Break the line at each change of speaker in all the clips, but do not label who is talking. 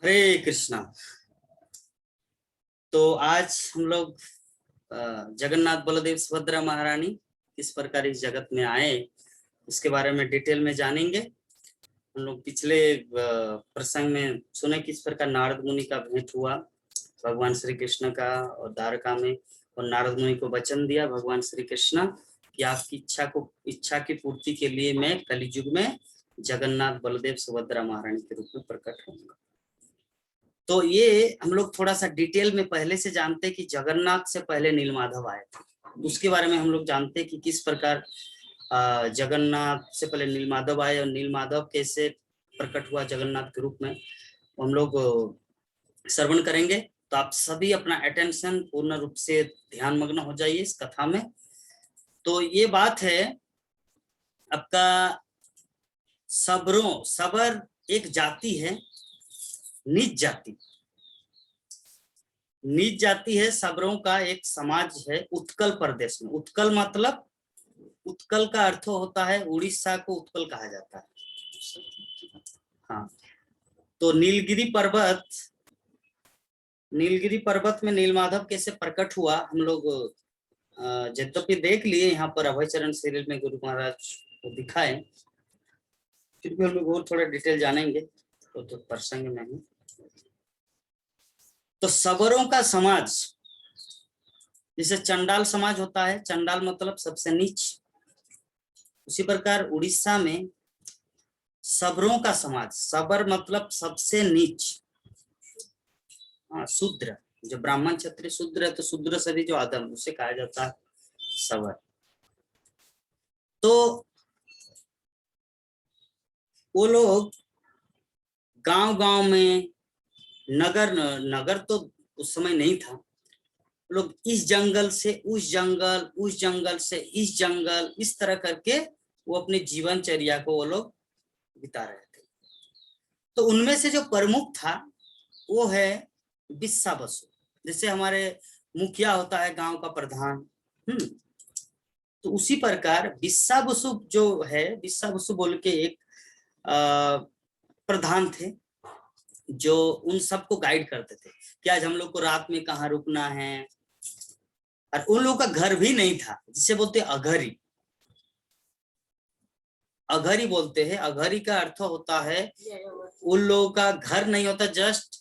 हरे कृष्णा। तो आज हम लोग जगन्नाथ बलदेव सुभद्रा महारानी किस प्रकार इस जगत में आए उसके बारे में डिटेल में जानेंगे। हम लोग पिछले प्रसंग में सुने किस प्रकार नारद मुनि का भेंट हुआ भगवान श्री कृष्ण का और द्वारका में, और नारद मुनि को वचन दिया भगवान श्री कृष्ण कि आपकी इच्छा की पूर्ति के लिए मैं कलियुग में जगन्नाथ बलदेव सुभद्रा महारानी के रूप में प्रकट होऊंगा। तो ये हम लोग थोड़ा सा डिटेल में पहले से जानते कि जगन्नाथ से पहले नीलमाधव आए थे, उसके बारे में हम लोग जानते कि किस प्रकार जगन्नाथ से पहले नीलमाधव आए और नीलमाधव कैसे प्रकट हुआ जगन्नाथ के रूप में हम लोग श्रवण करेंगे। तो आप सभी अपना अटेंशन पूर्ण रूप से ध्यान मग्न हो जाइए इस कथा में। तो ये बात है आपका सबर एक जाति है, नीच जाति है, सबरों का एक समाज है उत्कल प्रदेश में। उत्कल मतलब उत्कल का अर्थ होता है उड़ीसा को उत्कल कहा जाता है। हाँ, तो नीलगिरी पर्वत में नीलमाधव कैसे प्रकट हुआ हम लोग यद्यपि देख लिए यहाँ पर अभय चरण सीरियल में गुरु महाराज को दिखाए, फिर भी हम लोग और थोड़ा डिटेल जानेंगे तो प्रसंग में ही। तो सबरों का समाज जैसे चंडाल समाज होता है, चंडाल मतलब सबसे नीच, उसी प्रकार उड़ीसा में सबरों का समाज, सबर मतलब सबसे नीच, शूद्र, जो ब्राह्मण क्षत्रिय शूद्र है तो शूद्र से भी जो आदम उसे कहा जाता है सबर। तो वो लोग गांव में, नगर तो उस समय नहीं था, लोग इस जंगल से उस जंगल, उस जंगल से इस जंगल, इस तरह करके वो अपनी जीवनचर्या को वो लोग बिता रहे थे। तो उनमें से जो प्रमुख था वो है बिस्सा बसु, जैसे हमारे मुखिया होता है गांव का प्रधान। तो उसी प्रकार बिस्सा बसु जो है, बिस्सा बसु बोल के एक प्रधान थे जो उन सबको गाइड करते थे कि आज हम लोग को रात में कहाँ रुकना है। और उन लोगों का घर भी नहीं था, जिसे बोलते अघरी, अघरी बोलते हैं। अघरी का अर्थ होता है उन लोगों का घर नहीं होता, जस्ट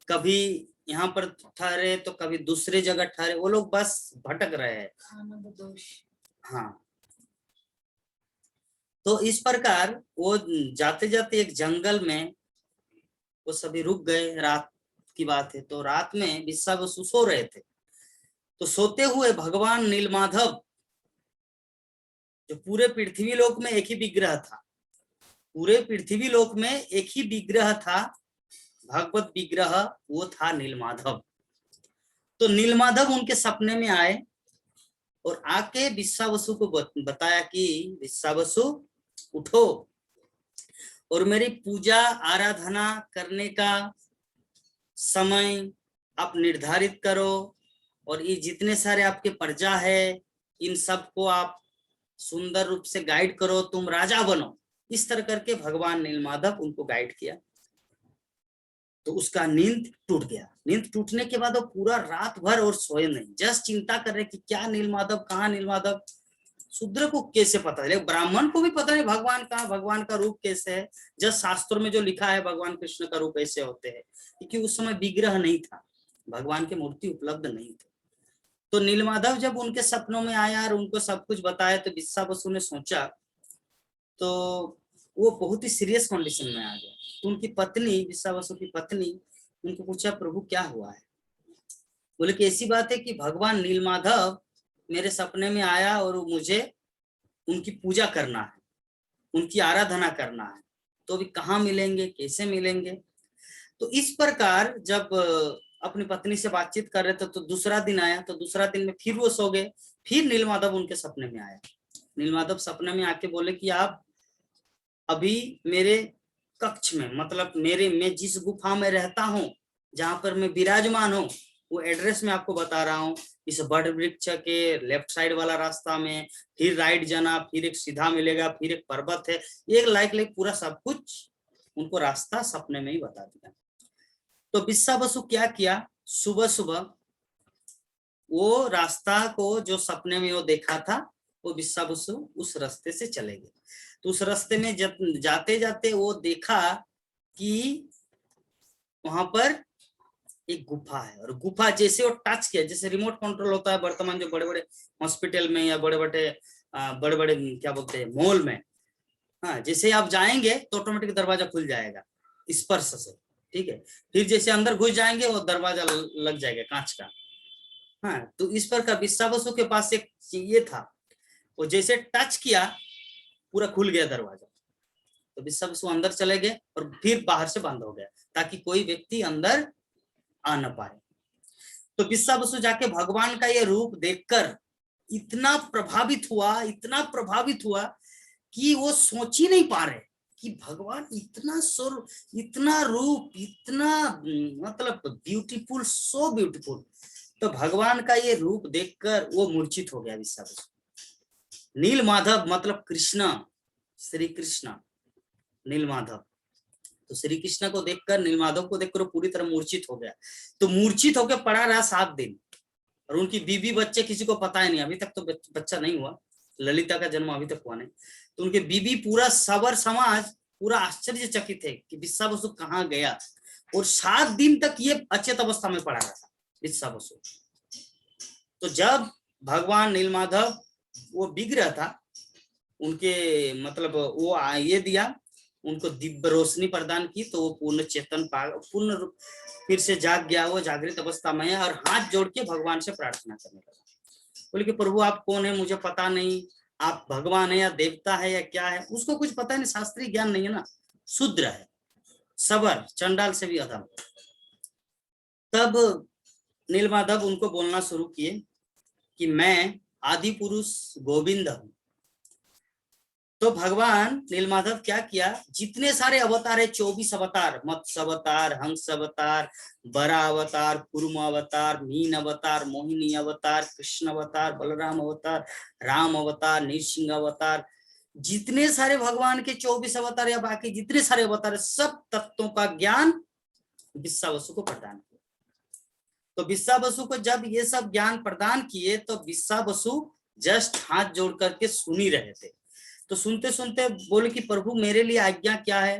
कभी यहाँ पर ठहरे तो कभी दूसरे जगह ठहरे, वो लोग बस भटक रहे हैं। हाँ, तो इस प्रकार वो जाते जाते एक जंगल में वो सभी रुक गए। रात की बात है, तो रात में बिस्सा बसु सो रहे थे। तो सोते हुए भगवान नीलमाधव, जो पूरे पृथ्वी लोक में एक ही विग्रह था, पूरे पृथ्वी लोक में एक ही विग्रह था, भगवत विग्रह, वो था नीलमाधव। तो नीलमाधव उनके सपने में आए और आके बिस्सा बसु को बताया कि बिस्सा बसु उठो और मेरी पूजा आराधना करने का समय आप निर्धारित करो, और ये जितने सारे आपके प्रजा है इन सबको आप सुंदर रूप से गाइड करो, तुम राजा बनो। इस तरह करके भगवान नीलमाधव उनको गाइड किया। तो उसका नींद टूट गया। नींद टूटने के बाद वो पूरा रात भर और सोए नहीं, जस्ट चिंता कर रहे कि क्या नीलमाधव, कहाँ नीलमाधव। शूद्र को कैसे पता है, ब्राह्मण को भी पता नहीं भगवान कहाँ, भगवान का रूप कैसे है। जस्ट शास्त्रों में जो लिखा है भगवान कृष्ण का रूप ऐसे होते हैं, क्योंकि उस समय विग्रह नहीं था, भगवान की मूर्ति उपलब्ध नहीं थी। तो नीलमाधव जब उनके सपनों में आया और उनको सब कुछ बताया, तो बिस्सा बसु ने सोचा, तो वो बहुत ही सीरियस कंडीशन में आ गया। तो उनकी पत्नी, बिस्सा बसु की पत्नी, उनको पूछा प्रभु क्या हुआ है। बोले कि ऐसी बात है कि भगवान नीलमाधव मेरे सपने में आया और मुझे उनकी पूजा करना है, उनकी आराधना करना है, तो अभी कहाँ मिलेंगे, कैसे मिलेंगे। तो इस प्रकार जब अपनी पत्नी से बातचीत कर रहे थे तो दूसरा दिन आया, तो दूसरा दिन में फिर वो सो गए। फिर नीलमाधव उनके सपने में आया। नीलमाधव सपने में आके बोले कि आप अभी मेरे कक्ष में, मतलब मैं जिस गुफा में रहता हूँ, जहां पर मैं विराजमान हूँ, वो एड्रेस मैं आपको बता रहा हूँ। इस बड़ वृक्ष के लेफ्ट साइड वाला रास्ता में फिर राइट जाना, फिर एक सीधा मिलेगा, फिर एक पर्वत है, एक लाइक पूरा सब कुछ उनको रास्ता सपने में ही बता दिया। तो बिस्सा बसु क्या किया, सुबह सुबह वो रास्ता को जो सपने में वो देखा था, वो बिस्सा बसु उस रास्ते से चले गए। तो उस रास्ते में जाते जाते वो देखा कि वहां पर एक गुफा है, और गुफा जैसे वो टच किया, जैसे रिमोट कंट्रोल होता है वर्तमान जो बड़े बड़े हॉस्पिटल में या बड़े बड़े क्या बोलते हैं मॉल में, हाँ, जैसे आप जाएंगे तो ऑटोमेटिक दरवाजा खुल जाएगा स्पर्श से, ठीक है। फिर जैसे अंदर घुस जाएंगे वो दरवाजा लग जाएगा कांच का। हाँ, तो इस पर का बिस्सा बसु के पास एक ये था, वो जैसे टच किया पूरा खुल गया दरवाजा। तो बिस्सा बसु अंदर चले गए और फिर बाहर से बंद हो गया ताकि कोई व्यक्ति अंदर आ न पाए। तो बिस्सा बसु जाके भगवान का ये रूप देखकर इतना प्रभावित हुआ कि वो सोच ही नहीं पा रहे कि भगवान इतना सुर, इतना रूप, इतना मतलब ब्यूटीफुल, सो ब्यूटीफुल। तो भगवान का ये रूप देखकर वो मूर्छित हो गया बिस्सा बसु। नील माधव मतलब कृष्ण, श्री कृष्ण नील माधव। तो श्री कृष्ण को देखकर, नील माधव को देखकर पूरी तरह मूर्छित हो गया। तो मूर्छित होकर पड़ा रहा 7 दिन, और उनकी बीवी बच्चे किसी को पता ही नहीं, अभी तक तो बच्चा नहीं हुआ, ललिता का जन्म अभी तक हुआ नहीं। तो उनके बीवी, पूरा सबर समाज पूरा आश्चर्यचकित है कि बिस्सा बसु कहाँ गया, और 7 दिन तक ये अचेत अवस्था में पड़ा रहा बिस्सा बसु। तो जब भगवान नीलमाधव वो विग्रह था, उनके मतलब वो ये दिया, उनको दिव्य रोशनी प्रदान की, तो वो पूर्ण चेतन पूर्ण रूप फिर से जाग गया, वो जागृत अवस्था में है, और हाथ जोड़ के भगवान से प्रार्थना करने लगा। बोले कि प्रभु आप कौन है, मुझे पता नहीं, आप भगवान है या देवता है या क्या है, उसको कुछ पता नहीं, शास्त्रीय ज्ञान नहीं है ना, शूद्र है, सबर, चंडाल से भी अधम। तब नीलमाधव उनको बोलना शुरू किए कि मैं आदि पुरुष गोविंद हूं। तो भगवान नीलमाधव क्या किया, जितने सारे अवतार है, 24 अवतार, मत्स्य अवतार, हंस अवतार, बरा अवतार, कुर्म अवतार, मीन अवतार, मोहिनी अवतार, कृष्ण अवतार, बलराम अवतार, राम अवतार, नृसिंह अवतार, जितने सारे भगवान के 24 अवतार या बाकी जितने सारे अवतार, सब तत्वों का ज्ञान बिस्सा बसु को प्रदान किया। तो बिस्सा बसु को जब ये सब ज्ञान प्रदान किए, तो बिस्सा बसु जस्ट हाथ जोड़ करके सुन ही रहे थे। तो सुनते सुनते बोले कि प्रभु मेरे लिए आज्ञा क्या है।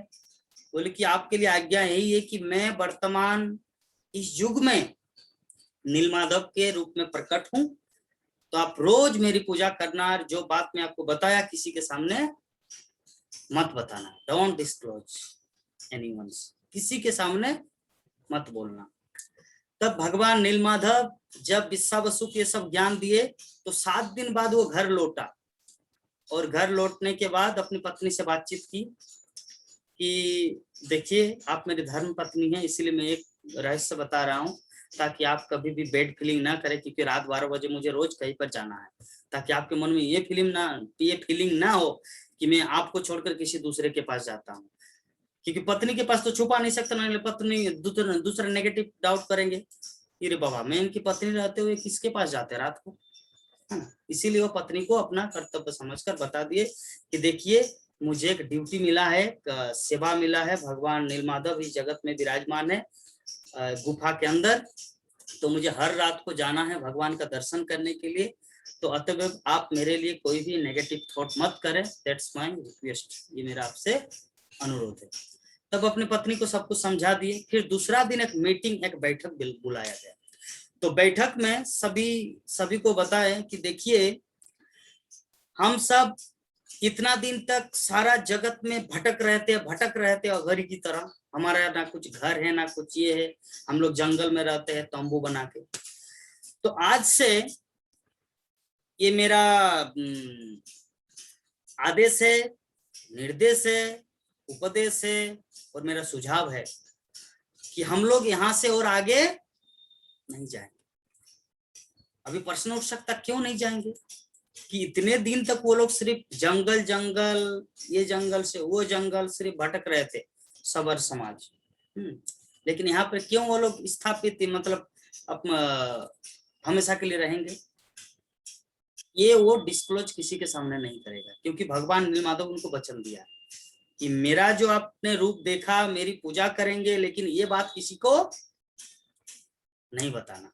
बोले कि आपके लिए आज्ञा यही है कि मैं वर्तमान इस युग में नीलमाधव के रूप में प्रकट हूं, तो आप रोज मेरी पूजा करना, जो बात मैं आपको बताया किसी के सामने मत बताना, डोंट डिस्क्लोज एनीवन, किसी के सामने मत बोलना। तब भगवान नीलमाधव जब बिस्सा बसु के सब ज्ञान दिए, तो 7 दिन बाद वो घर लौटा, और घर लौटने के बाद अपनी पत्नी से बातचीत की कि देखिए आप मेरी धर्म पत्नी है, इसलिए मैं एक रहस्य बता रहा हूँ, ताकि आप कभी भी बैड फीलिंग ना करें, क्योंकि रात 12 बजे मुझे रोज कहीं पर जाना है, ताकि आपके मन में ये फीलिंग ना हो कि मैं आपको छोड़कर किसी दूसरे के पास जाता हूँ, क्योंकि पत्नी के पास तो छुपा नहीं सकता ना, पत्नी दूसरे नेगेटिव डाउट करेंगे, अरे बाबा मैं इनकी पत्नी रहते हुए किसके पास जाते रात को, इसीलिए वो पत्नी को अपना कर्तव्य समझकर बता दिए कि देखिए मुझे एक ड्यूटी मिला है, सेवा मिला है, भगवान नीलमाधव इस जगत में विराजमान है गुफा के अंदर, तो मुझे हर रात को जाना है भगवान का दर्शन करने के लिए, तो अतएव आप मेरे लिए कोई भी नेगेटिव थॉट मत करें, दैट्स माय रिक्वेस्ट, ये मेरा आपसे अनुरोध है। तब अपनी पत्नी को सब कुछ समझा दिए। फिर दूसरा दिन एक मीटिंग, एक बैठक बुलाया गया। तो बैठक में सभी को बताए कि देखिए हम सब इतना दिन तक सारा जगत में भटक रहते अघरी की तरह, हमारा ना कुछ घर है ना कुछ ये है, हम लोग जंगल में रहते हैं तंबू बना के। तो आज से ये मेरा आदेश है, निर्देश है, उपदेश है, और मेरा सुझाव है कि हम लोग यहाँ से और आगे नहीं जाएंगे। अभी प्रश्न उठ सकता क्यों नहीं जाएंगे, कि इतने दिन तक वो लोग सिर्फ जंगल, ये जंगल से वो जंगल सिर्फ भटक रहे थे सबर समाज, लेकिन यहाँ पर क्यों वो लोग स्थापित, मतलब हमेशा के लिए रहेंगे। ये वो डिस्क्लोज किसी के सामने नहीं करेगा, क्योंकि भगवान नीलमाधव उनको वचन दिया है कि मेरा जो आपने रूप देखा मेरी पूजा करेंगे, लेकिन ये बात किसी को नहीं बताना।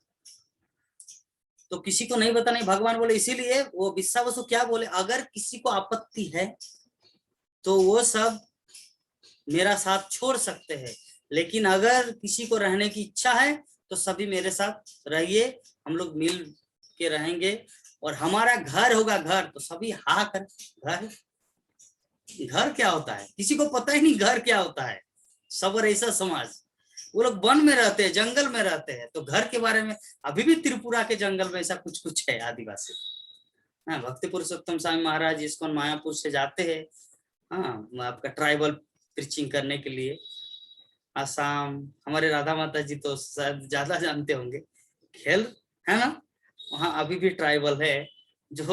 तो किसी को नहीं बताना भगवान बोले, इसीलिए वो विश्वावसु क्या बोले, अगर किसी को आपत्ति है तो वो सब मेरा साथ छोड़ सकते हैं, लेकिन अगर किसी को रहने की इच्छा है तो सभी मेरे साथ रहिए, हम लोग मिल के रहेंगे और हमारा घर होगा घर। तो सभी हा कर, घर घर क्या होता है, किसी को पता ही नहीं घर क्या होता है। सबर ऐसा समाज, वो लोग वन में रहते हैं, जंगल में रहते हैं, तो घर के बारे में अभी भी त्रिपुरा के जंगल में ऐसा कुछ कुछ है आदिवासी। हाँ, भक्ति पुरुषोत्तम स्वामी महाराज इसको मायापुर से जाते हैं, हाँ, आपका ट्राइबल प्रीचिंग करने के लिए आसाम। हमारे राधा माता जी तो शायद ज्यादा जानते होंगे, खेल है ना, वहाँ अभी भी ट्राइबल है जो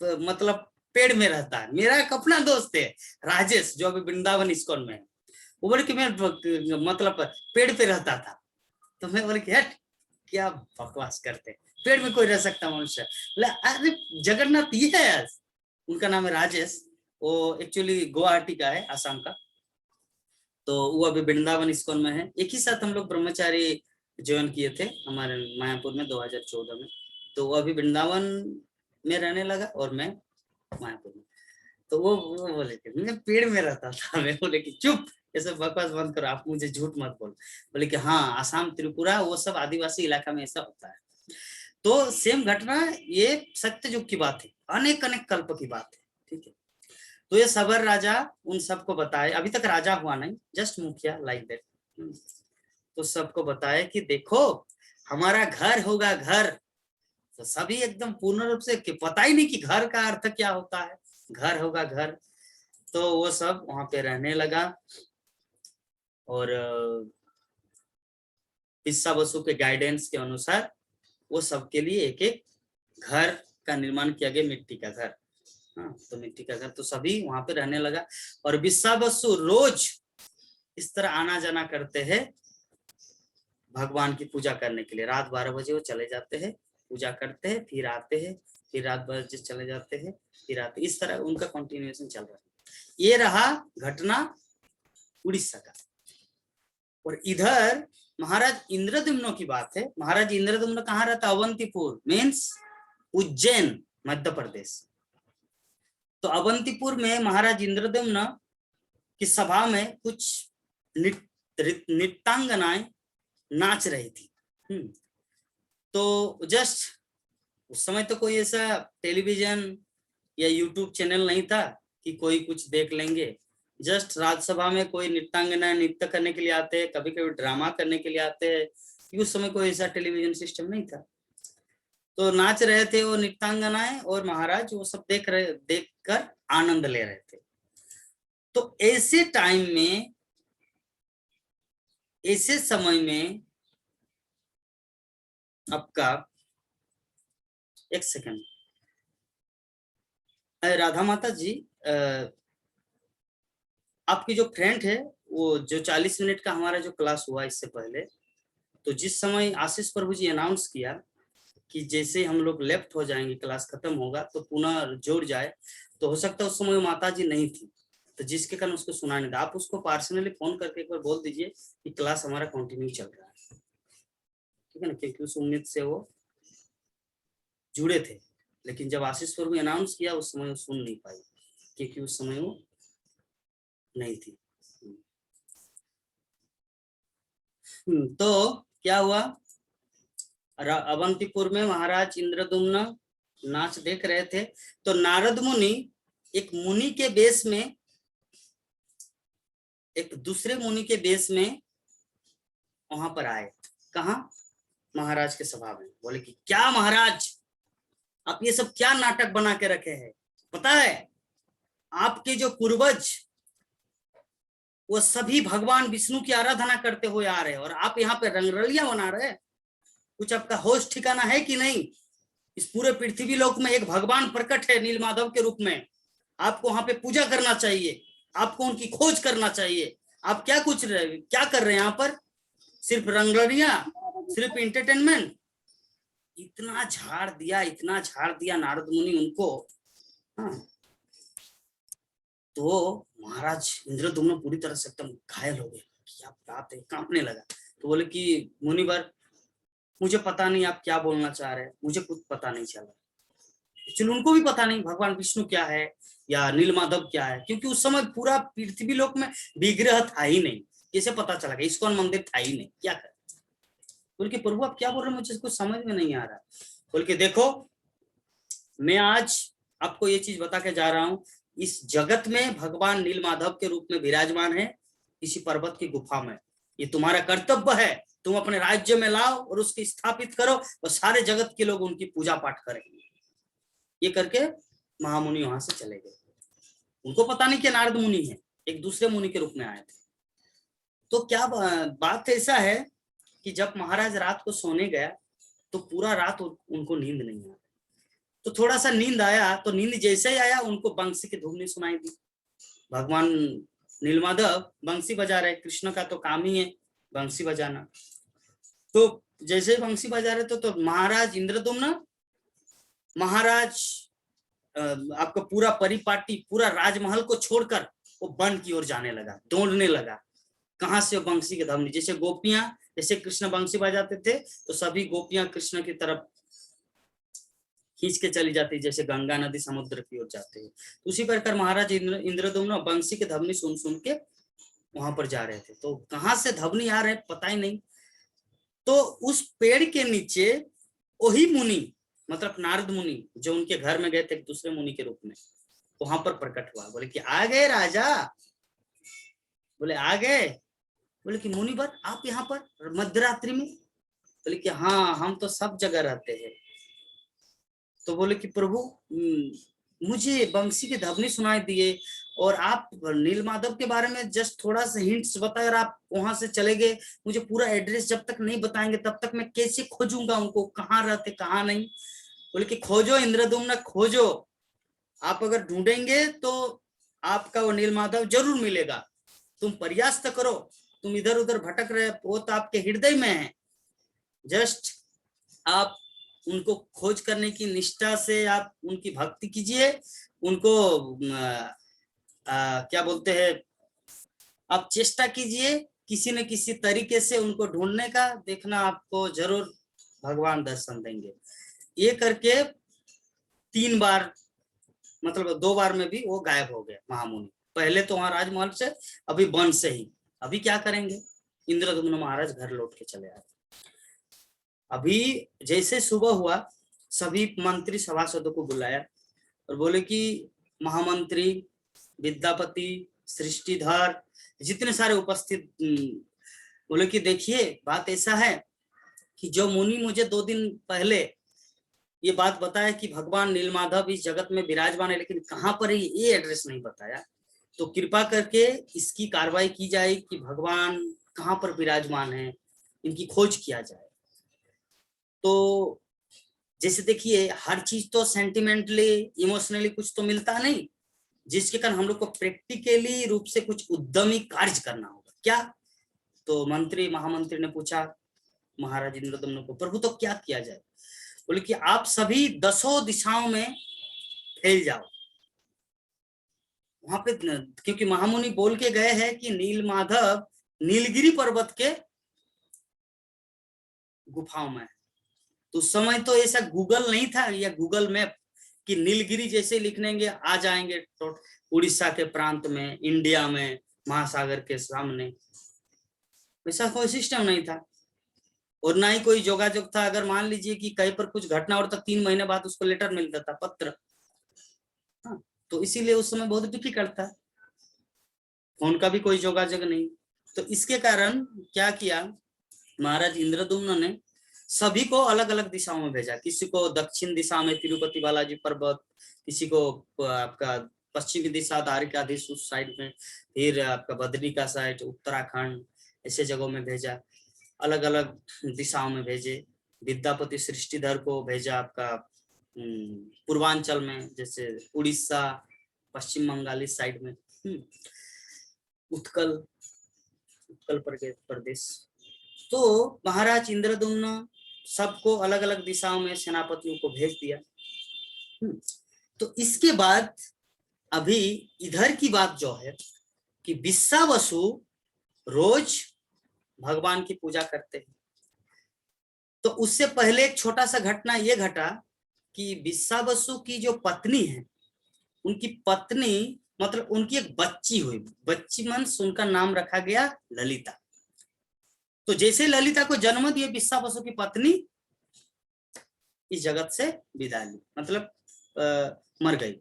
तो मतलब पेड़ में रहता है। मेरा एक अपना दोस्त है राजेश, जो अभी वृंदावन इस्कॉन में है, वो बोले कि मैं मतलब पेड़ पे रहता था। तो मैं बोले कि हट, क्या बकवास करते, पेड़ में कोई रह सकता मनुष्य। अरे जगन्नाथ ये है, उनका नाम है राजेश, वो एक्चुअली गुवाहाटी का है, आसाम का। तो वो अभी वृंदावन इस्कॉन में है। एक ही साथ हम लोग ब्रह्मचारी ज्वाइन किए थे हमारे मायापुर में 2014 में। तो वो अभी वृंदावन में रहने लगा और मैं मायापुर में। तो वो बोले कि मैं पेड़ में रहता था। मैं बोले कि चुप, ऐसे बकवास बंद करो, आप मुझे झूठ मत बोलो। बोले कि हाँ, आसाम त्रिपुरा वो सब आदिवासी इलाका में ऐसा होता है। तो सेम घटना, ये सत्य युग की बात है, अनेक अनेक कल्प की बात है, ठीक है। तो ये सबर राजा उन सबको बताए, अभी तक राजा हुआ नहीं, जस्ट मुखिया लाइक दैट। तो सबको बताए कि देखो हमारा घर होगा घर। तो सभी एकदम पूर्ण रूप से, कि पता ही नहीं कि घर का अर्थ क्या होता है, घर होगा घर। तो वो सब वहां पे रहने लगा और विश्वावसु के गाइडेंस के अनुसार वो सबके लिए एक एक घर का निर्माण किया गया, मिट्टी का घर। हाँ, तो मिट्टी का घर, तो सभी वहां पे रहने लगा। और विश्वावसु रोज इस तरह आना जाना करते हैं भगवान की पूजा करने के लिए। रात 12 बजे वो चले जाते हैं, पूजा करते हैं, फिर आते हैं, फिर रात 12 बजे चले जाते हैं, फिर आते। इस तरह उनका कंटिन्यूएशन चल रहा है। ये रहा घटना उड़ीसा का। और इधर महाराज इंद्रद्युम्न की बात है। महाराज इंद्रद्युम्न कहाँ रहता, अवंतीपुर मीन्स उज्जैन, मध्य प्रदेश। तो अवंतीपुर में महाराज इंद्रद्युम्न की सभा में कुछ नृत्यांगनाएं नाच रही थी। तो जस्ट उस समय तो कोई ऐसा टेलीविजन या यूट्यूब चैनल नहीं था कि कोई कुछ देख लेंगे। जस्ट राज्यसभा में कोई नृत्यांगना नृत्य करने के लिए आते हैं, कभी कभी ड्रामा करने के लिए आते हैं। उस समय कोई ऐसा टेलीविजन सिस्टम नहीं था। तो नाच रहे थे वो नृत्यांगनाएं और महाराज वो सब देख कर आनंद ले रहे थे। तो ऐसे टाइम में, ऐसे समय में आपका एक सेकंड, राधा माता जी, आपकी जो फ्रेंड है वो जो 40 मिनट का हमारा जो क्लास हुआ इससे पहले, तो जिस समय आशीष प्रभु जी अनाउंस किया कि जैसे हम लोग लेफ्ट हो जाएंगे, क्लास खत्म होगा तो पुनः जोड़ जाए, तो हो सकता है उस समय माता जी नहीं थी, तो जिसके कारण उसको सुना नहीं था। आप उसको पर्सनली फोन करके एक बार बोल दीजिए कि क्लास हमारा कंटिन्यू चल रहा है, ठीक है ना, क्योंकि उस उम्मीद से वो जुड़े थे। लेकिन जब आशीष प्रभु अनाउंस किया उस समय वो सुन नहीं पाई, क्योंकि उस समय वो नहीं थी। तो क्या हुआ, अवंतीपुर में महाराज इंद्रद्युम्न नाच देख रहे थे। तो नारद मुनि एक मुनि के वेश में, एक दूसरे मुनि के वेश में वहां पर आए। कहा, महाराज के सभा में। बोले कि क्या महाराज, आप ये सब क्या नाटक बना के रखे हैं? पता है आपके जो पूर्वज वो सभी भगवान विष्णु की आराधना करते हुए आ रहे हैं और आप यहाँ पे रंगरलियां बना रहे हैं। कुछ आपका होश ठिकाना है कि नहीं? इस पूरे पृथ्वी लोक में एक भगवान प्रकट है नीलमाधव के रूप में, आपको वहां पे पूजा करना चाहिए, आपको उनकी खोज करना चाहिए। आप क्या कर रहे हैं यहाँ पर? सिर्फ रंगरलियां, सिर्फ एंटरटेनमेंट। इतना झाड़ दिया, इतना झाड़ दिया नारद मुनि उनको। हाँ, तो महाराज इंद्रदुम्न पूरी तरह से एकदम घायल हो गए, क्या बात है, कांपने लगा। तो बोले कि मुनिवर मुझे पता नहीं आप क्या बोलना चाह रहे हैं, मुझे कुछ पता नहीं चला। चलो उनको भी पता नहीं भगवान विष्णु क्या है या नीलमाधव क्या है, क्योंकि उस समय पूरा पृथ्वी लोक में विग्रह था ही नहीं, कैसे पता चला, इस्कॉन मंदिर था ही नहीं, क्या कर। बोल के प्रभु आप क्या बोल रहे हैं, मुझे कुछ समझ में नहीं आ रहा। बोल के देखो मैं आज आपको ये चीज बता के जा रहा हूं, इस जगत में भगवान नीलमाधव के रूप में विराजमान है किसी पर्वत की गुफा में। ये तुम्हारा कर्तव्य है, तुम अपने राज्य में लाओ और उसकी स्थापित करो और सारे जगत के लोग उनकी पूजा पाठ करेंगे। ये करके महामुनि वहां से चले गए। उनको पता नहीं कि नारद मुनि है, एक दूसरे मुनि के रूप में आए थे। तो क्या बात ऐसा है कि जब महाराज रात को सोने गया तो पूरा रात उनको नींद नहीं आया। तो थोड़ा सा नींद आया, तो नींद जैसे ही आया उनको बंसी की धुन सुनाई दी। भगवान नीलमाधव बंसी बजा रहे, कृष्ण का तो काम ही है बंसी बजाना। तो जैसे बंसी बजा रहे तो महाराज इंद्रदुम्न, महाराज आपका पूरा परिपाटी, पूरा राजमहल को छोड़कर वो वन की ओर जाने लगा, दौड़ने लगा। कहां से बंसी की धमनी, जैसे गोपियां, जैसे कृष्ण बंसी बजाते थे तो सभी गोपियां कृष्ण की तरफ खींच के चली जाती, जैसे गंगा नदी समुद्र की ओर जाते हैं। तो उसी प्रकार महाराज इंद्रदुम्न बंसी की धमनी सुन सुन के वहां पर जा रहे थे। तो कहां से धमनी आ रहे पता ही नहीं। तो उस पेड़ के नीचे वही मुनि, मतलब नारद मुनि जो उनके घर में गए थे एक दूसरे मुनि के रूप में, वहां पर प्रकट हुआ। बोले कि आ गए राजा, बोले आ गए। बोले कि मुनिवर आप यहाँ पर मध्यरात्रि में? बोले कि हाँ हम तो सब जगह रहते हैं। तो बोले कि प्रभु मुझे बंसी की धवनी सुनाई दिए और आप नीलमाधव के बारे में जस्ट थोड़ा सा हिंट्स बताए और आप वहां से चले गए। मुझे पूरा एड्रेस जब तक नहीं बताएंगे तब तक मैं कैसे खोजूंगा उनको, कहाँ रहते कहाँ नहीं। बोले कि खोजो इंद्रदुम्न खोजो, आप अगर ढूंढेंगे तो आपका वो नीलमाधव जरूर मिलेगा। तुम प्रयास तो करो, तुम इधर उधर भटक रहे, वो तो आपके हृदय में है। जस्ट आप उनको खोज करने की निष्ठा से आप उनकी भक्ति कीजिए, उनको क्या बोलते हैं, आप चेष्टा कीजिए किसी न किसी तरीके से उनको ढूंढने का, देखना आपको जरूर भगवान दर्शन देंगे। ये करके 3 बार, मतलब 2 बार में भी वो गायब हो गए महामुनि। पहले तो वहां राजमहल से, अभी वन से ही। अभी क्या करेंगे, इंद्रदुम्न महाराज घर लौट के चले आए। अभी जैसे सुबह हुआ सभी मंत्री सभासदों को बुलाया और बोले कि महामंत्री, विद्यापति, सृष्टिधर, जितने सारे उपस्थित, बोले कि देखिए बात ऐसा है कि जो मुनि मुझे 2 दिन पहले ये बात बताया कि भगवान नीलमाधव इस जगत में विराजमान है, लेकिन कहां पर है ये एड्रेस नहीं बताया। तो कृपा करके इसकी कार्रवाई की जाए कि भगवान कहां पर विराजमान है, इनकी खोज किया जाए। तो जैसे देखिए हर चीज तो सेंटिमेंटली इमोशनली कुछ तो मिलता नहीं, जिसके कारण हम लोग को प्रैक्टिकली रूप से कुछ उद्यमी कार्य करना होगा। क्या? तो मंत्री महामंत्री ने पूछा महाराज इंद्रदुम्न को, प्रभु तो क्या किया जाए? बोले कि आप सभी 10 दिशाओं में फैल जाओ वहां पे, क्योंकि महामुनि बोल के गए हैं कि नीलमाधव नीलगिरी पर्वत के गुफाओं में। तो उस समय तो ऐसा गूगल नहीं था या गूगल मैप कि नीलगिरी जैसे लिखेंगे आ जाएंगे तो उड़ीसा के प्रांत में, इंडिया में, महासागर के सामने। वैसा कोई सिस्टम नहीं था और ना ही कोई जोगाजोग था। अगर मान लीजिए कि कहीं पर कुछ घटना और तक 3 महीने बाद उसको लेटर मिलता था, पत्र। हाँ, तो इसीलिए उस समय बहुत डिफिकल्ट था, फोन का भी कोई जोगाजोग नहीं। तो इसके कारण क्या किया महाराज इंद्रदुम्न ने, सभी को अलग अलग दिशाओं में भेजा। किसी को दक्षिण दिशा में तिरुपति बालाजी पर्वत, किसी को आपका पश्चिमी दिशा द्वारिकाधीश उस साइड में, फिर आपका बद्री का साइड उत्तराखंड, ऐसे जगहों में भेजा, अलग अलग दिशाओं में भेजे। विद्यापति सृष्टिधर को भेजा आपका पूर्वांचल में, जैसे उड़ीसा, पश्चिम बंगाल इस साइड में, उत्कल प्रदेश। तो महाराज इंद्रदुम्न सबको अलग अलग दिशाओं में सेनापतियों को भेज दिया। तो इसके बाद अभी इधर की बात जो है कि विश्वावसु रोज भगवान की पूजा करते हैं। तो उससे पहले एक छोटा सा घटना ये घटा कि विश्वावसु की जो पत्नी है, उनकी पत्नी मतलब उनकी एक बच्ची हुई, बच्ची मंस उनका नाम रखा गया ललिता। तो जैसे ललिता को जन्म दिए, विश्वावसु की पत्नी इस जगत से विदा ली, मतलब मर गई।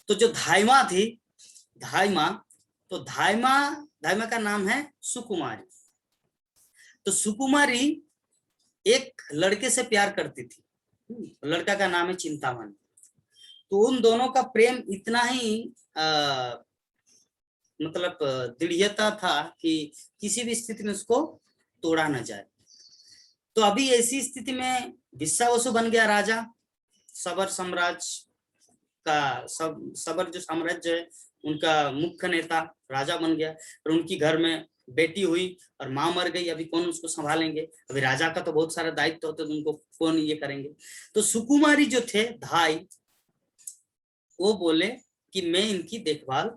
तो जो धाइमा थी, धाइमा, तो धाइमा का नाम है सुकुमारी। तो सुकुमारी एक लड़के से प्यार करती थी, लड़का का नाम है चिंतामणि। तो उन दोनों का प्रेम इतना ही मतलब दृढ़ता था कि किसी भी स्थिति में उसको तोड़ा न जाए। तो अभी ऐसी स्थिति में विश्वावसु बन गया राजा, सबर साम्राज्य का सबर जो साम्राज्य है उनका मुख्य नेता राजा बन गया। और उनकी घर में बेटी हुई और माँ मर गई, अभी कौन उसको संभालेंगे? अभी राजा का तो बहुत सारा दायित्व होता है, तो उनको कौन ये करेंगे? तो सुकुमारी जो थे धाई, वो बोले कि मैं इनकी देखभाल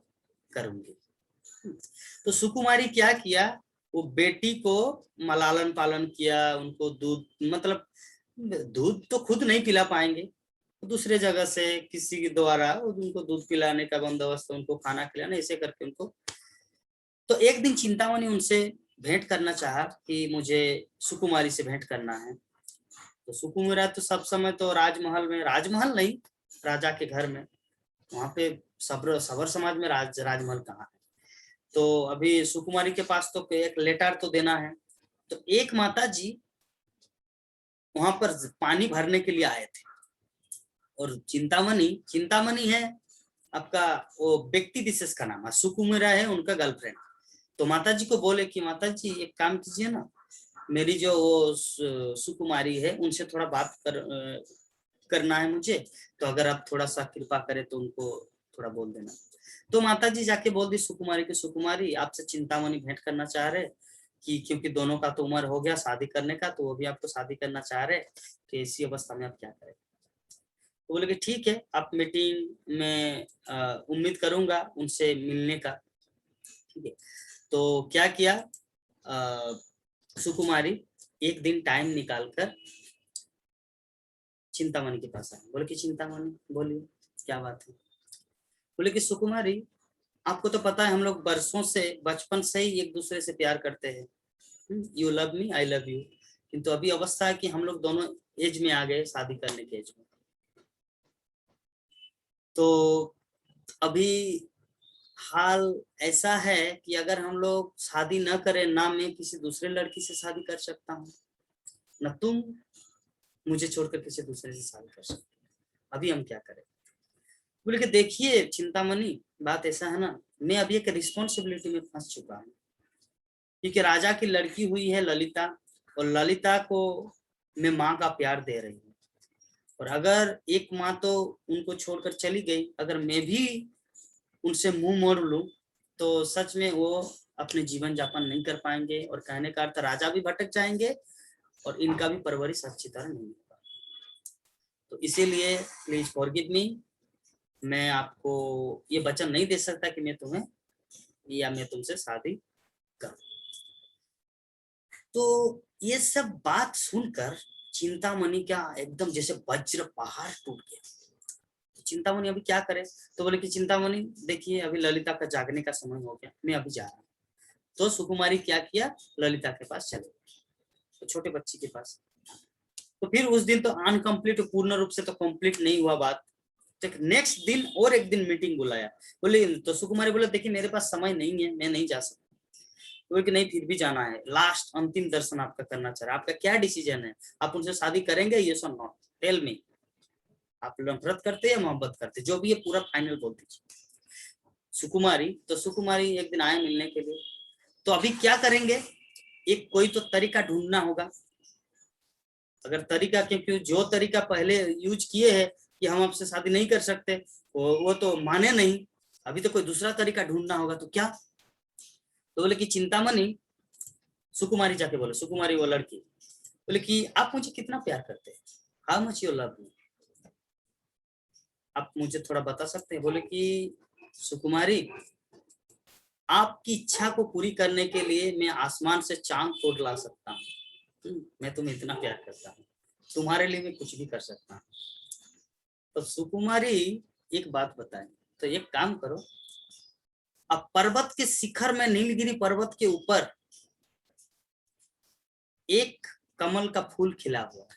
करूंगी। तो सुकुमारी क्या किया, वो बेटी को लालन पालन किया, उनको दूध, मतलब दूध तो खुद नहीं पिला पाएंगे, दूसरे जगह से किसी के द्वारा उनको दूध पिलाने का बंदोबस्त, उनको खाना खिलाना, ऐसे करके उनको। तो एक दिन चिंतामणि उनसे भेंट करना चाहा कि मुझे सुकुमारी से भेंट करना है। तो सुकुमारी तो सब समय तो राजमहल में, राजमहल नहीं, राजा के घर में, वहां पे सबर समाज में राजमहल कहाँ है? तो अभी सुकुमारी के पास तो एक लेटर तो देना है। तो एक माता जी वहां पर पानी भरने के लिए आए थे, और चिंतामणि है आपका वो व्यक्ति विशेष का नाम है, सुकुमारा है उनका गर्लफ्रेंड। तो माता जी को बोले कि माता जी एक काम कीजिए ना, मेरी जो वो सुकुमारी है उनसे थोड़ा बात करना है मुझे, तो अगर आप थोड़ा सा कृपा करें तो उनको थोड़ा बोल देना। तो माता जी जाके बोल दी सुकुमारी की, सुकुमारी आपसे चिंतामणि भेंट करना चाह रहे कि क्योंकि दोनों का तो उम्र हो गया शादी करने का, तो वो भी आपको शादी करना चाह रहे, कि ऐसी अवस्था में आप क्या करें? तो बोले कि ठीक है, आप मीटिंग में उम्मीद करूंगा उनसे मिलने का। ठीक है, तो क्या किया, सुकुमारी एक दिन टाइम निकालकर चिंतामणि के पास आए। बोले कि चिंतामणि बोलिए क्या बात है? बोले कि सुकुमारी, आपको तो पता है हम लोग बरसों से, बचपन से ही एक दूसरे से प्यार करते हैं, you love me I love you, किंतु अभी अवस्था है कि हम लोग दोनों एज में आ गए, शादी करने के एज में। तो अभी हाल ऐसा है कि अगर हम लोग शादी न करें, ना मैं किसी दूसरे लड़की से शादी कर सकता हूँ, न तुम मुझे छोड़कर किसी दूसरे से शादी कर सकते, अभी हम क्या करें? बोले कि देखिए चिंतामणि, बात ऐसा है ना, मैं अभी एक रिस्पॉन्सिबिलिटी में फंस चुका हूँ, क्योंकि राजा की लड़की हुई है ललिता, और ललिता को मैं माँ का प्यार दे रही हूँ, और अगर एक माँ तो उनको छोड़कर चली गई, अगर मैं भी उनसे मुंह मोड़ लूं तो सच में वो अपने जीवन यापन नहीं कर पाएंगे, और कहने का अर्थ राजा भी भटक जाएंगे और इनका भी परवरिश अच्छी तरह नहीं होगा। तो इसीलिए प्लीज फॉरगिव मी, मैं आपको ये वचन नहीं दे सकता कि मैं तुम्हें या मैं तुमसे शादी करूं। तो ये सब बात सुनकर चिंतामणि क्या एकदम जैसे वज्र पहाड़ टूट गया। तो चिंतामणि अभी क्या करे? तो बोले कि चिंतामणि देखिए, अभी ललिता का जागने का समय हो गया, मैं अभी जा रहा हूँ। तो सुकुमारी क्या किया, ललिता के पास चले गए, तो छोटे बच्ची के पास। तो फिर उस दिन तो अनकम्प्लीट, पूर्ण रूप से तो कंप्लीट नहीं हुआ बात। तो नेक्स्ट दिन और एक दिन मीटिंग बुलाया। बोले, तो सुकुमारी बोले देखिए मेरे पास समय नहीं है, मैं नहीं जा सकता। बोले कि नहीं फिर भी जाना है, लास्ट अंतिम दर्शन आपका करना चाह रहा है, आपका क्या डिसीजन है? आप उनसे शादी करेंगे, यस और नॉट, टेल मी। आप नफरत करते हैं या मोहब्बत करते, जो भी है पूरा फाइनल बोल दीजिए। सुकुमारी, तो सुकुमारी एक दिन आए मिलने के लिए। तो अभी क्या करेंगे, एक कोई तो तरीका ढूंढना होगा। अगर तरीका, क्योंकि जो तरीका पहले यूज किए हैं कि हम आपसे शादी नहीं कर सकते, वो तो माने नहीं, अभी तो कोई दूसरा तरीका ढूंढना होगा। तो क्या? तो बोले कि चिंतामणि, सुकुमारी जाके बोले, सुकुमारी वो लड़की बोले कि आप मुझे कितना प्यार करते हैं, how much you love me, आप मुझे थोड़ा बता सकते हैं? बोले कि सुकुमारी, आपकी इच्छा को पूरी करने के लिए मैं आसमान से चांद तोड़ ला सकता हूँ। मैं तुम्हें इतना प्यार करता हूँ, तुम्हारे लिए मैं कुछ भी कर सकता हूँ। तो सुकुमारी एक बात बताए, तो एक काम करो, अब पर्वत के शिखर में, नीलगिरी पर्वत के ऊपर एक कमल का फूल खिला हुआ है,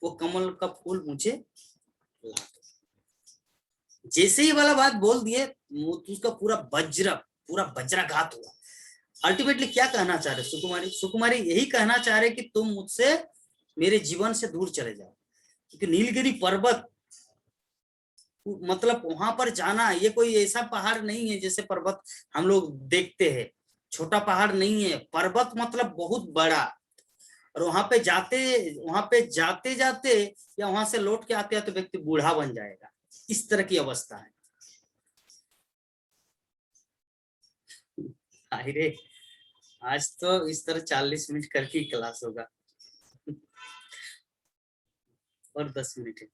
वो कमल का फूल मुझे ला दो। जैसे ही वाला बात बोल दिए, उसका पूरा वज्राघात हुआ। अल्टीमेटली क्या कहना चाह रहे सुकुमारी? सुकुमारी यही कहना चाह रहे कि तुम मुझसे, मेरे जीवन से दूर चले जाओ, क्योंकि नीलगिरी पर्वत मतलब वहां पर जाना, ये कोई ऐसा पहाड़ नहीं है जैसे पर्वत हम लोग देखते हैं, छोटा पहाड़ नहीं है, पर्वत मतलब बहुत बड़ा। और वहां पे जाते जाते या वहां से लौट के आते आते व्यक्ति बूढ़ा बन जाएगा, इस तरह की अवस्था है। अरे आज तो इस तरह 40 मिनट करके क्लास होगा और 10 मिनट है।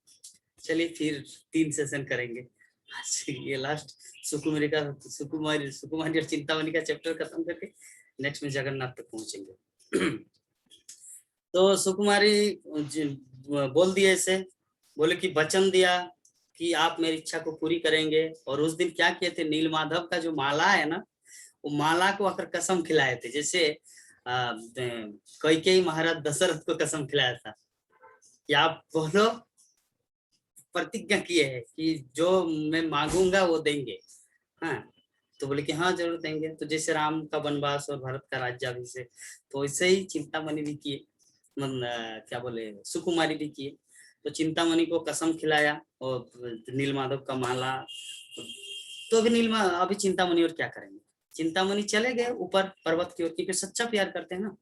चलिए फिर 3 सेशन करेंगे। आज ये लास्ट सुकुमारी और चिंतामणि का चैप्टर खत्म करके नेक्स्ट में जगन्नाथ तक पहुंचेंगे। तो सुकुमारी बोल दिए ऐसे, बोले कि वचन दिया कि आप मेरी इच्छा को पूरी करेंगे। और उस दिन क्या किए थे, नीलमाधव का जो माला है ना, वो माला को आकर कसम खिलाए थे, जैसे कैकेयी महाराज दशरथ को कसम खिलाया था कि आप बोलो, प्रतिज्ञा किए है कि जो मैं मांगूंगा वो देंगे। हाँ, तो बोले कि हाँ जरूर देंगे। तो जैसे राम का वनवास और भरत का राज्याभिषेक, तो ऐसे ही चिंतामणि भी किए, क्या बोले, सुकुमारी भी किए। तो चिंतामणि को कसम खिलाया और नीलमाधव का माला। तो अभी चिंतामणि और क्या करेंगे, चिंतामणि चले गए ऊपर पर्वत की ओर, क्योंकि सच्चा प्यार करते हैं ना।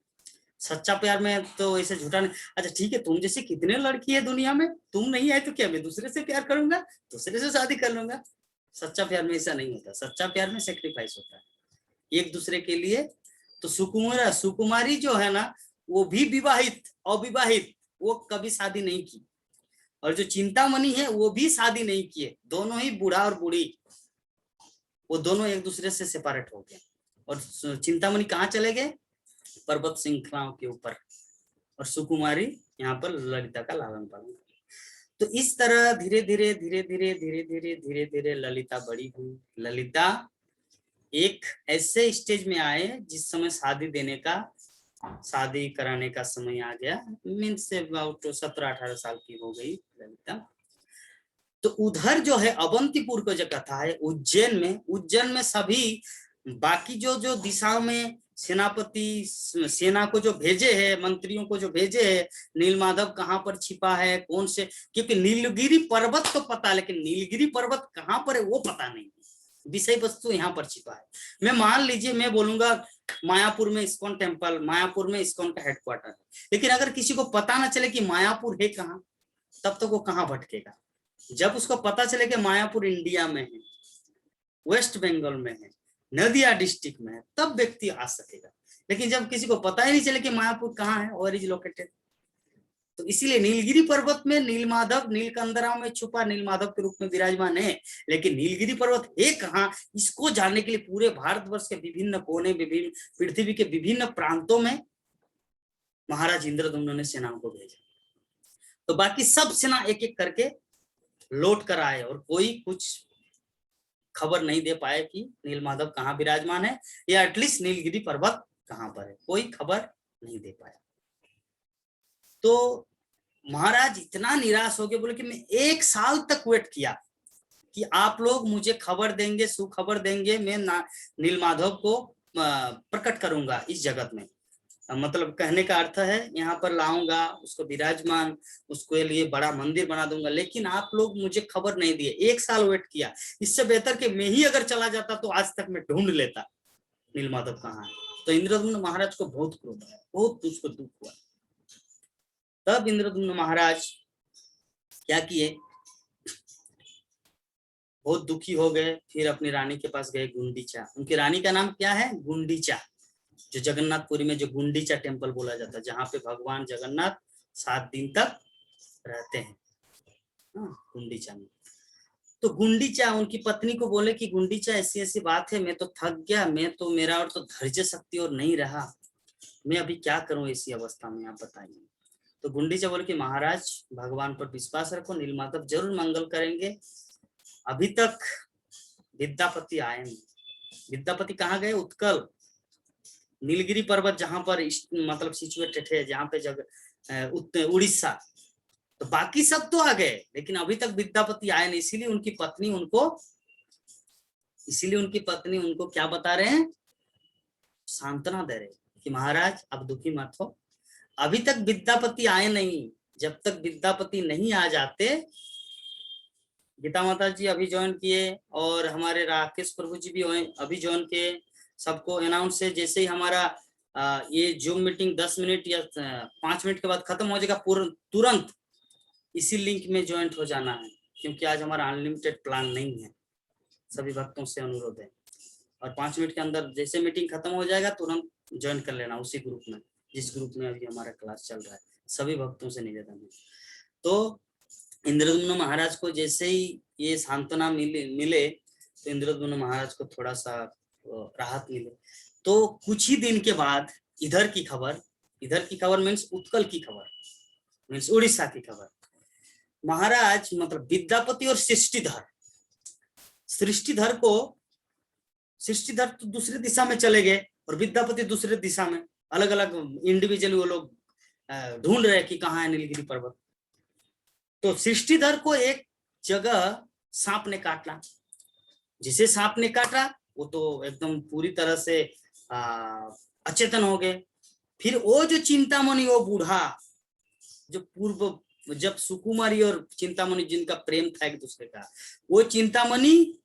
सच्चा प्यार में तो ऐसे झूठा नहीं। अच्छा ठीक है, तुम जैसे कितने लड़की है दुनिया में, तुम नहीं आए तो क्या मैं दूसरे से प्यार करूंगा, दूसरे से शादी कर लूंगा। सच्चा प्यार में ऐसा नहीं होता, सच्चा प्यार में सेक्रीफाइस होता है एक दूसरे के लिए। तो सुकुमारी जो है ना, वो भी विवाहित अविवाहित, वो कभी शादी नहीं की। और जो चिंतामणि है वो भी शादी नहीं किए, दोनों ही बूढ़ा और बूढ़ी, वो दोनों एक दूसरे से सेपरेट हो गए। और चिंतामणि कहाँ चले गए, पर्वत श्रृंखलाओं के ऊपर। और सुकुमारी यहाँ पर ललिता का लालन पालन। तो इस तरह धीरे धीरे धीरे धीरे धीरे धीरे धीरे धीरे ललिता बड़ी हुई। ललिता एक ऐसे स्टेज में आए जिस समय शादी कराने का समय आ गया। मीन्स से अबाउट 17-18 साल की हो गई ललिता। तो उधर जो है अवंतीपुर को जो कथा है, उज्जैन में सभी बाकी जो जो दिशाओं में सेनापति सेना को जो भेजे हैं, मंत्रियों को जो भेजे हैं, नीलमाधव कहाँ पर छिपा है, कौन से, क्योंकि नीलगिरी पर्वत तो पता, लेकिन नीलगिरी पर्वत कहाँ पर है वो पता नहीं। विषय वस्तु यहाँ पर छिपा है। मैं मान लीजिए मैं बोलूंगा मायापुर में इस्कॉन टेम्पल, मायापुर में इस्कॉन का हेडक्वार्टर है, लेकिन अगर किसी को पता ना चले कि मायापुर है कहाँ, तब तक वो कहाँ भटकेगा। जब उसको पता चले कि मायापुर इंडिया में है, वेस्ट बंगाल में है, नदिया डिस्ट्रिक्ट में है, तब व्यक्ति आ सकेगा। लेकिन जब किसी को पता ही नहीं चले कि मायापुर कहाँ है, और इज लोकेटेड, तो इसीलिए नीलगिरी पर्वत में नीलमाधव नीलकंदराओं में छुपा नीलमाधव के रूप में विराजमान है। लेकिन नीलगिरी पर्वत है कहाँ, इसको जानने के लिए पूरे भारतवर्ष के विभिन्न कोने, विभिन्न पृथ्वी के विभिन्न प्रांतों में महाराज इंद्रदुम्न ने सेनाओं को भेजा। तो बाकी सब सेना एक एक करके लौट कर आए, और कोई कुछ खबर नहीं दे पाए कि नीलमाधव कहाँ विराजमान है, या एटलीस्ट नीलगिरी पर्वत कहाँ पर है, कोई खबर नहीं दे पाया। तो महाराज इतना निराश हो गए, बोले कि मैं 1 साल तक वेट किया कि आप लोग मुझे खबर देंगे, सुखबर देंगे, मैं नीलमाधव को प्रकट करूंगा इस जगत में। मतलब कहने का अर्थ है यहाँ पर लाऊंगा उसको विराजमान, उसके लिए बड़ा मंदिर बना दूंगा, लेकिन आप लोग मुझे खबर नहीं दिए। 1 साल वेट किया, इससे बेहतर कि मैं ही अगर चला जाता तो आज तक मैं ढूंढ लेता नीलमाधव कहाँ है। तो इंद्रदुम्न महाराज को बहुत क्रोध आया, बहुत उसको दुख हुआ। तब इंद्रदुम्न महाराज क्या किए, बहुत दुखी हो गए, फिर अपनी रानी के पास गए, गुंडीचा। उनकी रानी का नाम क्या है, गुंडीचा, जो जगन्नाथपुरी में जो गुंडीचा टेम्पल बोला जाता है, जहाँ पे भगवान जगन्नाथ 7 दिन तक रहते हैं, गुंडीचा में। तो गुंडीचा उनकी पत्नी को बोले कि गुंडीचा ऐसी ऐसी बात है, मैं तो थक गया, मैं तो मेरा और तो धैर्य शक्ति और नहीं रहा, मैं अभी क्या करूं ऐसी अवस्था में, आप बताइए। तो गुंडीचा बोले कि महाराज भगवान पर विश्वास रखो, नीलमाधव जरूर मंगल करेंगे। अभी तक विद्यापति आए नहीं। विद्यापति कहाँ गए? उत्कल, नीलगिरी पर्वत जहां पर मतलब सिचुएटेड है, जहाँ पे जगह उड़ीसा। तो बाकी सब तो आ गए, लेकिन अभी तक विद्यापति आए नहीं। इसीलिए उनकी पत्नी उनको क्या बता रहे हैं? सांत्वना दे रहे कि महाराज अब दुखी मत हो, अभी तक विद्यापति आए नहीं। जब तक विद्यापति नहीं आ जाते, गीता माता जी अभी ज्वाइन किए और हमारे राकेश प्रभु जी भी अभी ज्वाइन किए। सबको अनाउंस है, जैसे ही हमारा ये जूम मीटिंग 10 मिनट या 5 मिनट के बाद खत्म हो जाएगा, तुरंत इसी लिंक में ज्वाइन हो जाना है, क्योंकि आज हमारा अनलिमिटेड प्लान नहीं है। सभी भक्तों से अनुरोध है, और 5 मिनट के अंदर जैसे मीटिंग खत्म हो जाएगा तुरंत ज्वाइन कर लेना उसी ग्रुप में, जिस ग्रुप में अभी हमारा क्लास चल रहा है। सभी भक्तों से निवेदन है। तो इंद्रद्युम्न महाराज को जैसे ही ये सांत्वना मिले तो इंद्रद्युम्न महाराज को थोड़ा सा राहत मिले। तो कुछ ही दिन के बाद इधर की खबर मीन्स उत्कल की खबर, मीन्स उड़ीसा की खबर। महाराज मतलब विद्यापति और सृष्टिधर तो दूसरे दिशा में चले गए और विद्यापति दूसरे दिशा में, अलग अलग इंडिविजुअली वो लोग ढूंढ रहे कि कहाँ है नीलगिरी पर्वत। तो सृष्टिधर को एक जगह सांप ने काटा। जिसे सांप ने काटा वो तो एकदम पूरी तरह से अचेतन हो गए। फिर वो जो चिंतामणि, वो बूढ़ा जो पूर्व जब सुकुमारी और चिंतामणि जिनका प्रेम था एक दूसरे का, वो चिंतामणि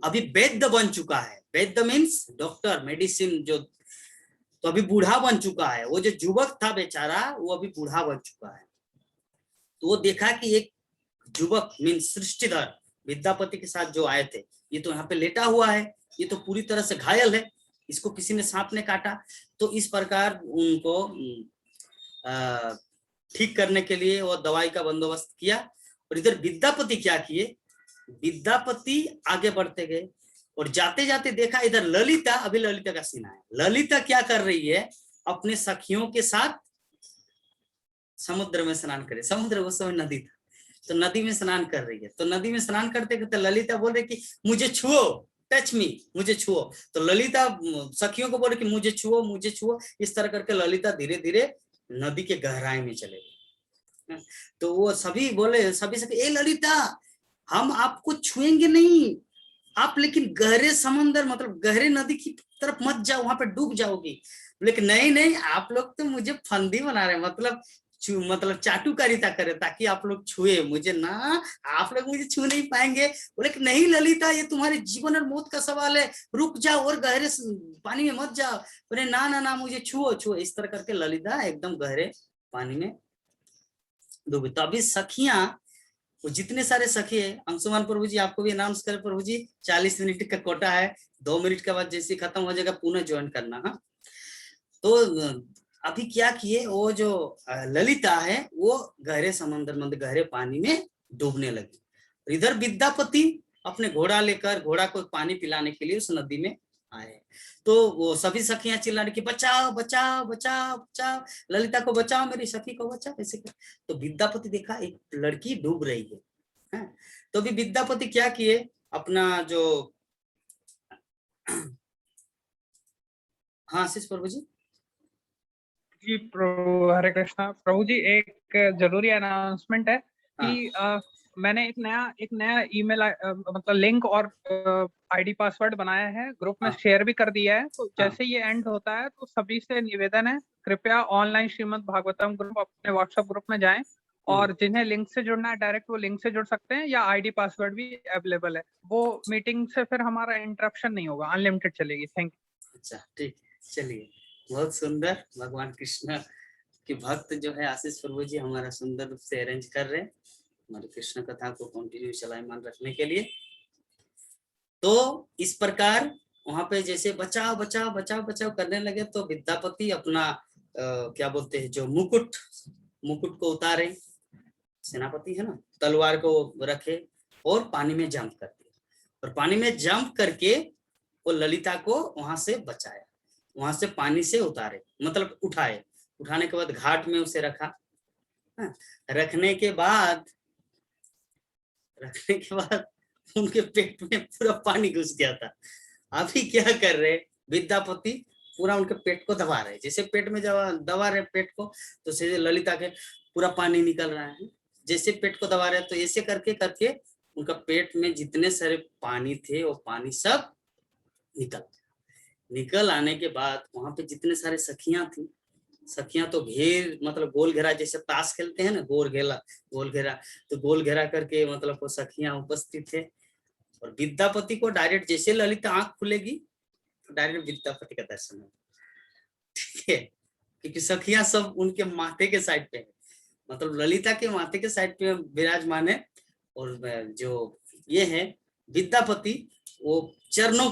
अभी वैद्य बन चुका है। वैद्य मीन्स डॉक्टर, मेडिसिन जो, तो अभी बूढ़ा बन चुका है। वो जो युवक था बेचारा, वो अभी बूढ़ा बन चुका है। तो वो देखा कि एक युवक मीन्स सृष्टिधर विद्यापति के साथ जो आए थे, ये तो यहाँ पे लेटा हुआ है, ये तो पूरी तरह से घायल है, इसको किसी ने सांप ने काटा। तो इस प्रकार उनको ठीक करने के लिए वो दवाई का बंदोबस्त किया। और इधर विद्यापति क्या किए? विद्यापति आगे बढ़ते गए और जाते जाते देखा इधर ललिता, अभी ललिता का सीन है। ललिता क्या कर रही है? अपने सखियों के साथ समुद्र में स्नान करे। समुद्र उस समय नदी था, तो नदी में स्नान कर रही है। तो नदी में स्नान करते करते ललिता बोल रही कि मुझे छुओ, टच मी, मुझे छुओ। तो ललिता सखियों को बोले कि मुझे छुओ, मुझे छुओ। इस तरह करके ललिता धीरे धीरे नदी के गहराई में चले गए। तो वो सभी बोले, सभी सखी, ए ललिता, हम आपको छुएंगे नहीं, आप लेकिन गहरे समंदर मतलब गहरे नदी की तरफ मत जाओ, वहां पे डूब जाओगी। लेकिन नहीं नहीं, आप लोग तो मुझे फंदी बना रहे, मतलब चाटुकारिता करे ताकि आप लोग छुए मुझे ना, आप लोग मुझे छू नहीं पाएंगे। बोले कि नहीं ललिता, ये तुम्हारे जीवन और मौत का सवाल है, रुक जाओ और गहरे पानी में मत जाओ। बोले ना ना ना, मुझे छुओ छुओ। इस तरह करके ललिता एकदम गहरे पानी में डूबी। तो अभी सखियां, वो जितने सारे सखी है, अंशुमान प्रभु जी आपको भी अनाउंस करे, प्रभु जी 40 मिनट का कोटा है, 2 मिनट के बाद जैसे खत्म हो जाएगा पुनः ज्वाइन करना। हाँ, तो अभी क्या किए, वो जो ललिता है वो गहरे समंदर में, गहरे पानी में डूबने लगी। इधर विद्यापति अपने घोड़ा लेकर, घोड़ा को पानी पिलाने के लिए उस नदी में आए। तो वो सभी सखियां चिल्ला रही कि बचाओ बचाओ बचाओ बचाओ, ललिता को बचाओ, मेरी सखी को बचाओ, ऐसे कर। तो विद्यापति देखा एक लड़की डूब रही है। तो अभी विद्यापति क्या किए, अपना जो हाँ आशीष प्रभु जी।
जी प्रभु, हरे कृष्णा। प्रभु जी, एक जरूरी अनाउंसमेंट है कि मैंने एक नया ईमेल मतलब लिंक और आईडी पासवर्ड बनाया है, ग्रुप में शेयर भी कर दिया है। तो जैसे ये एंड होता है तो सभी से निवेदन है, कृपया ऑनलाइन श्रीमद् भागवतम ग्रुप अपने व्हाट्सएप ग्रुप में जाएं, और जिन्हें लिंक से जुड़ना है डायरेक्ट वो लिंक से जुड़ सकते हैं, या आईडी पासवर्ड भी अवेलेबल है। वो मीटिंग से फिर हमारा इंटरप्शन नहीं होगा, अनलिमिटेड चलेगी। Thank you.
अच्छा ठीक है, चलिए, बहुत सुंदर। भगवान कृष्ण के भक्त जो है आशीष प्रभु जी हमारा सुंदर रूप से अरेंज कर रहे हैं हमारे कृष्ण कथा को कंटिन्यू चलायमान रखने के लिए। तो इस प्रकार वहां पे जैसे बचाओ बचाओ बचाओ बचाओ करने लगे, तो विद्यापति अपना क्या बोलते हैं, जो मुकुट को उतारे, सेनापति है ना, तलवार को रखे और पानी में जंप कर दिया, और पानी में जंप करके वो ललिता को वहां से बचाया, वहां से पानी से उतारे, मतलब उठाए। उठाने के बाद घाट में उसे रखा। हाँ, रखने के बाद उनके पेट में पूरा पानी घुस गया था। अभी क्या कर रहे विद्यापति, पूरा उनके पेट को दबा रहे, जैसे पेट में दबा रहे पेट को, तो सीधे ललिता के पूरा पानी निकल रहा है। जैसे पेट को दबा रहे तो ऐसे करके करके उनका पेट में जितने सारे पानी थे वो पानी सब निकल आने के बाद वहां पे जितने सारे सखियां थी, सखियां तो घेर, मतलब गोल घेरा, जैसे ताश खेलते हैं ना, गोल घेरा, तो गोल घेरा करके मतलब वो सखियां उपस्थित थे। और विद्यापति को डायरेक्ट जैसे ललिता आंख खुलेगी तो डायरेक्ट विद्यापति का दर्शन हो, ठीक है, क्योंकि सखियां सब उनके माथे के साइड पे है, मतलब ललिता के माथे के साइड पे विराजमान है। और जो ये है विद्यापति, वो चरणों